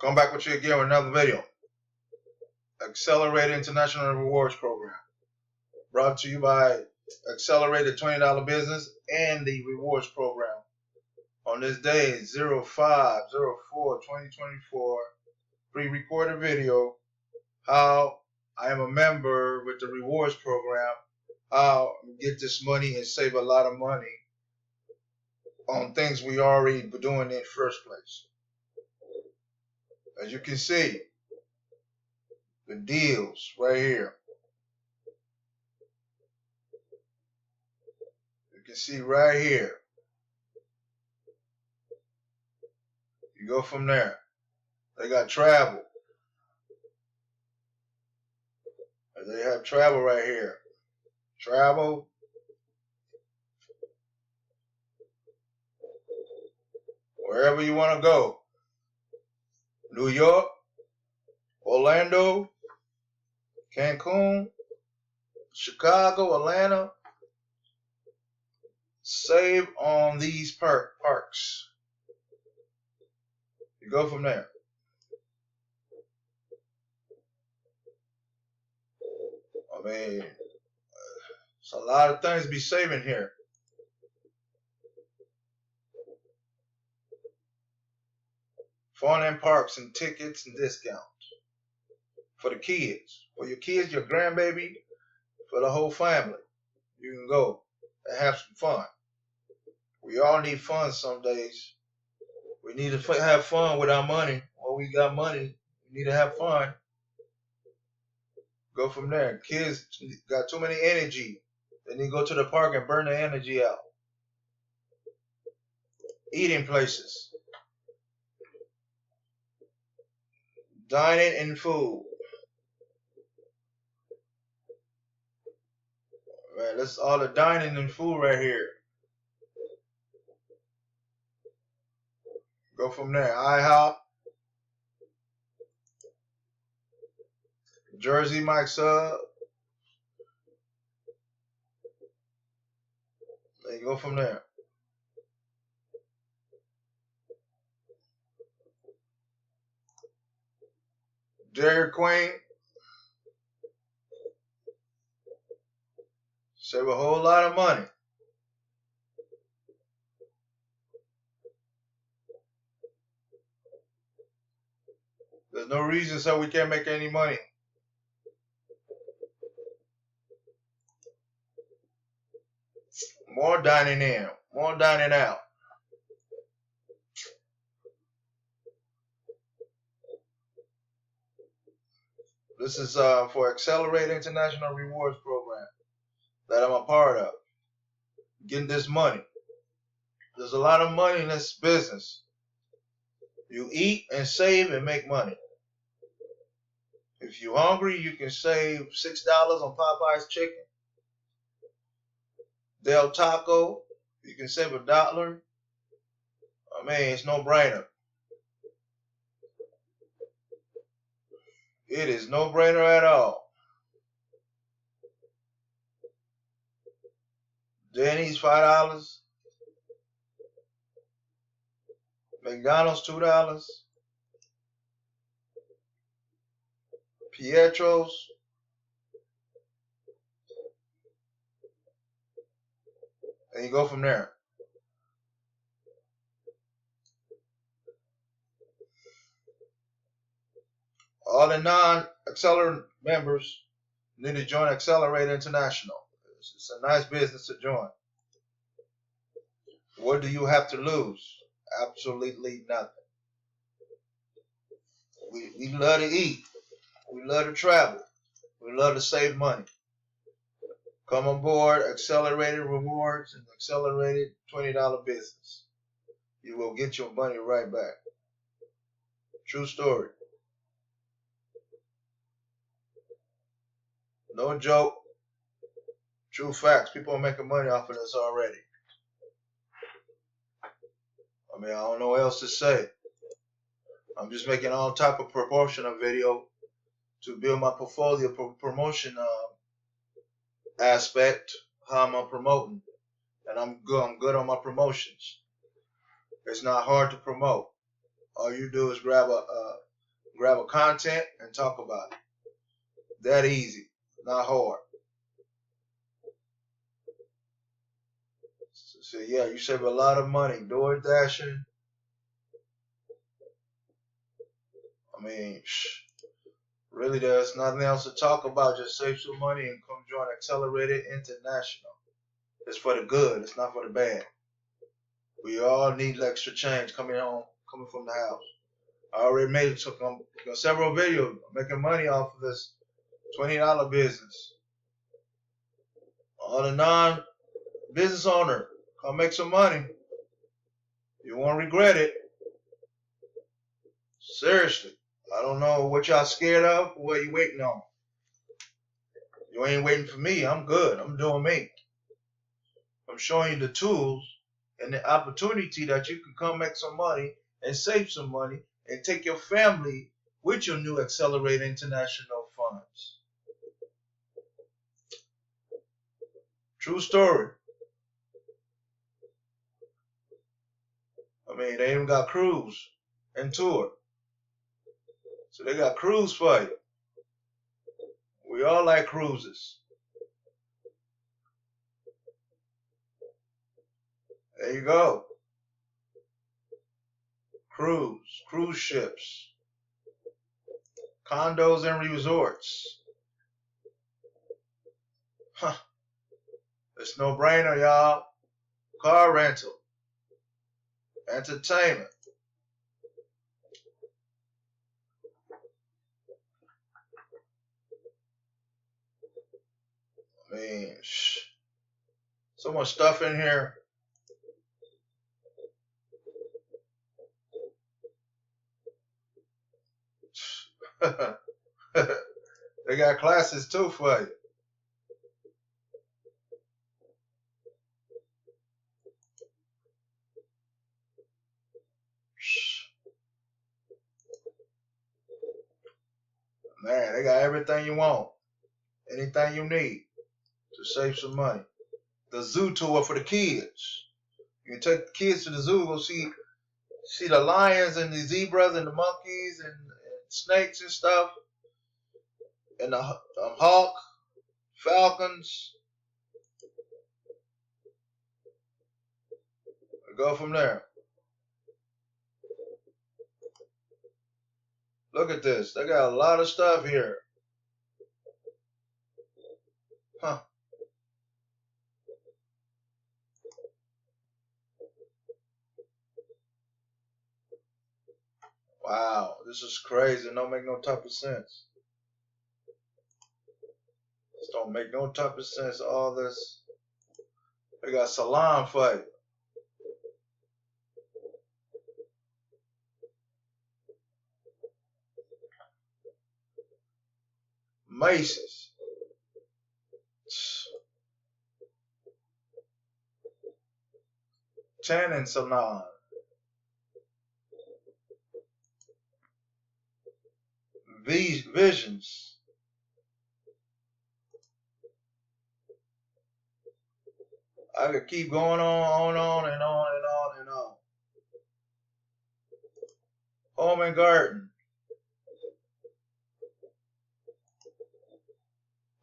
Come back with you again with another video. Xcelerate International Rewards Program. Brought to you by Xcelerate, the $20 business, and the Rewards Program. On this day, 05/04/2024, pre-recorded video, how I am a member with the Rewards Program, how I get this money and save a lot of money on things we already been doing in the first place. As you can see, the deals right here. You can see right here. You go from there. They got travel. They have travel right here. Travel. Wherever you want to go. New York, Orlando, Cancun, Chicago, Atlanta. Save on these parks. You go from there. I mean, it's a lot of things to be saving here. Fun and parks and tickets and discounts for the kids, for your kids, your grandbaby, for the whole family. You can go and have some fun. We all need fun some days. We need to have fun with our money. When we got money, we need to have fun. Go from there. Kids got too many energy. They need to go to the park and burn the energy out. Eating places. Dining and food. Right, that's all the dining and food right here. Go from there. IHOP. Jersey Mike's Sub. Then you go from there. Dairy Queen. Save a whole lot of money. There's no reason so we can't make any money. More dining in, more dining out. This is for Xcelerate International Rewards Program that I'm a part of. Getting this money. There's a lot of money in this business. You eat and save and make money. If you're hungry, you can save $6 on Popeye's chicken. Del Taco, you can save $1. I mean, it's no brainer. It is no brainer at all. Denny's $5. McDonald's $2. Pietro's. And you go from there. All the non-Xcelerate members need to join Xcelerate International. It's a nice business to join. What do you have to lose? Absolutely nothing. We love to eat. We love to travel. We love to save money. Come on board, Accelerated Rewards and Accelerated $20 business. You will get your money right back. True story. No joke. True facts. People are making money off of this already. I mean, I don't know what else to say. I'm just making all type of promotional video to build my portfolio promotion aspect, how I'm promoting, and I'm good on my promotions. It's not hard to promote. All you do is grab grab a content and talk about it. That easy, not hard. So yeah, you save a lot of money. Door dashing. I mean, really, there's nothing else to talk about. Just save some money and come join Xcelerate International. It's for the good. It's not for the bad. We all need extra change coming from the house. I already made several videos making money off of this $20 business. On a non-business owner, come make some money. You won't regret it. Seriously. I don't know what y'all scared of or what you waiting on. You ain't waiting for me. I'm good. I'm doing me. I'm showing you the tools and the opportunity that you can come make some money and save some money and take your family with your new Xcelerate International funds. True story. I mean, they even got cruise and tour. So they got cruise for you. We all like cruises. There you go. Cruise ships, condos and resorts. Huh. It's no brainer, y'all. Car rental, entertainment. I mean, so much stuff in here. They got classes too for you. Man, they got everything you want, anything you need to save some money. The zoo tour for the kids. You can take the kids to the zoo, go see the lions and the zebras and the monkeys and snakes and stuff, and the hawk, falcons. Go from there. Look at this. They got a lot of stuff here. Huh. Wow, this is crazy. Don't make no type of sense. This don't make no type of sense. All this. They got salon for you. Macy's. Tanning salon. Visions. I could keep going on and on and on and on. Home and garden.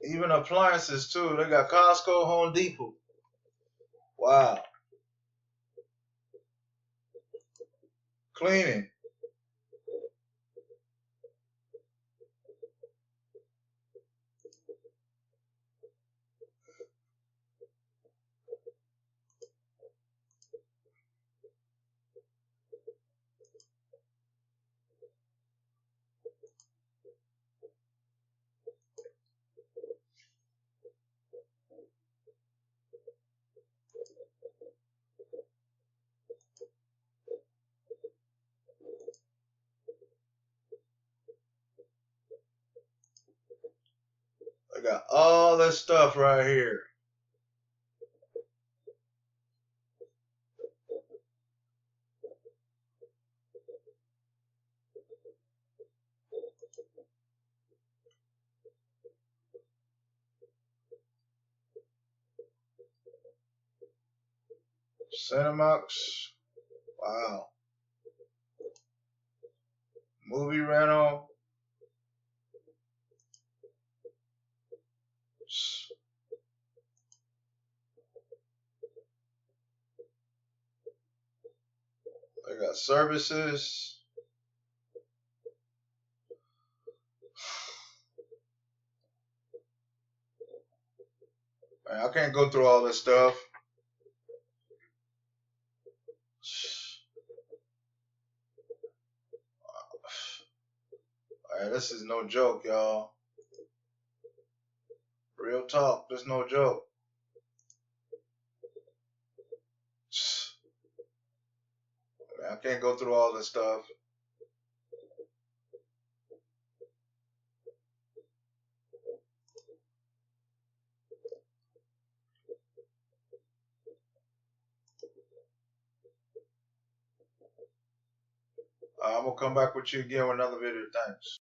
Even appliances too. They got Costco, Home Depot. Wow. Cleaning. I got all this stuff right here. Cinemux. Wow. movie rental. I got services. Man, I can't go through all this stuff. Man, this is no joke, y'all. Real talk, this is no joke. Man, I can't go through all this stuff. I'm gonna come back with you again with another video. Thanks.